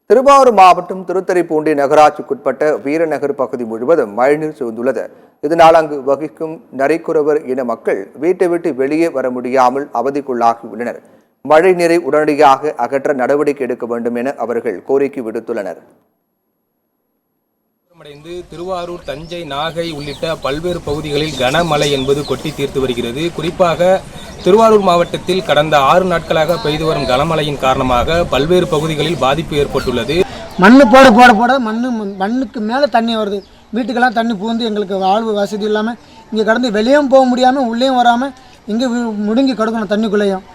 திருவாரூர் மாவட்டம் திருத்துறைப்பூண்டி நகராட்சிக்குட்பட்ட வீரநகர் பகுதி முழுவதும் மழைநீர் சூழ்ந்துள்ளது. இதனால் அங்கு வகிக்கும் நரிக்குறவர் இன மக்கள் வீட்டை விட்டு வெளியே வர முடியாமல் அவதிக்குள்ளாகியுள்ளனர். மழை நீரை உடனடியாக அகற்ற நடவடிக்கை எடுக்க வேண்டும் என அவர்கள் கோரிக்கை விடுத்துள்ளனர். திருவாரூர், தஞ்சை, நாகை உள்ளிட்ட பல்வேறு பகுதிகளில் கனமழை என்பது கொட்டி தீர்த்து வருகிறது. குறிப்பாக திருவாரூர் மாவட்டத்தில் கடந்த 6 நாட்களாக பெய்து வரும் கனமழையின் காரணமாக பல்வேறு பகுதிகளில் பாதிப்பு ஏற்பட்டுள்ளது. மண்ணு போட போட போட மண்ணுக்கு மேலே தண்ணி வருது. வீட்டுக்கெல்லாம் தண்ணி பூந்து எங்களுக்கு வாழ்வு வசதி இல்லாமல் இங்கே கடந்து வெளியும் போக முடியாமல் உள்ளேயும் வராமல் இங்கே முடுங்கி கிடக்கணும். தண்ணிக்குள்ளேயும்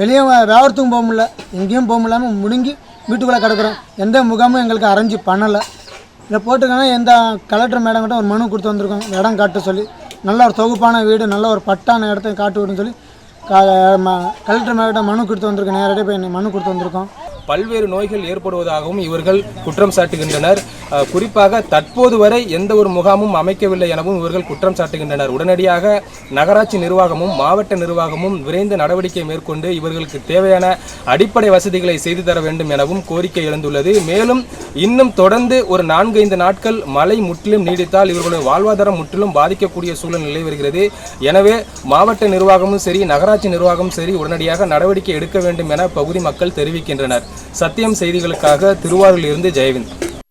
வெளியே வியாபாரத்துக்கும் போக முடியல, எங்கேயும் போக முடியாமல் முடுங்கி வீட்டுக்குள்ளே கிடக்கிறோம். எந்த முகாமும் எங்களுக்கு அரேஞ்சு பண்ணலை. இதை போட்டுக்கோங்க, எந்த கலெக்டர் மேடம் கிட்ட ஒரு மனு கொடுத்து வந்திருக்கோம். இடம் காட்ட சொல்லி நல்ல ஒரு தொகுப்பான வீடு, நல்ல ஒரு பட்டான இடத்த காட்டு விடுன்னு சொல்லி கலெக்டர் மேடம் மனு கொடுத்து வந்திருக்கோம். நேரடியாக போய் மனு கொடுத்து வந்திருக்கோம். பல்வேறு நோய்கள் ஏற்படுவதாகவும் இவர்கள் குற்றம் சாட்டுகின்றனர். குறிப்பாக தற்போது வரை எந்த ஒரு முகாமும் அமைக்கவில்லை எனவும் இவர்கள் குற்றம் சாட்டுகின்றனர். உடனடியாக நகராட்சி நிர்வாகமும் மாவட்ட நிர்வாகமும் விரைந்து நடவடிக்கை மேற்கொண்டு இவர்களுக்கு தேவையான அடிப்படை வசதிகளை செய்து தர வேண்டும் எனவும் கோரிக்கை எழுந்துள்ளது. மேலும் இன்னும் தொடர்ந்து ஒரு 4-5 நாட்கள் மழை முற்றிலும் நீடித்தால் இவர்களுடைய வாழ்வாதாரம் முற்றிலும் பாதிக்கக்கூடிய சூழல் நிலை வருகிறது. எனவே மாவட்ட நிர்வாகமும் சரி, நகராட்சி நிர்வாகமும் சரி உடனடியாக நடவடிக்கை எடுக்க வேண்டும் என பகுதி மக்கள் தெரிவிக்கின்றனர். சத்தியம் செய்திகளுக்காக திருவாரூரிலிருந்து ஜெயவிந்த்.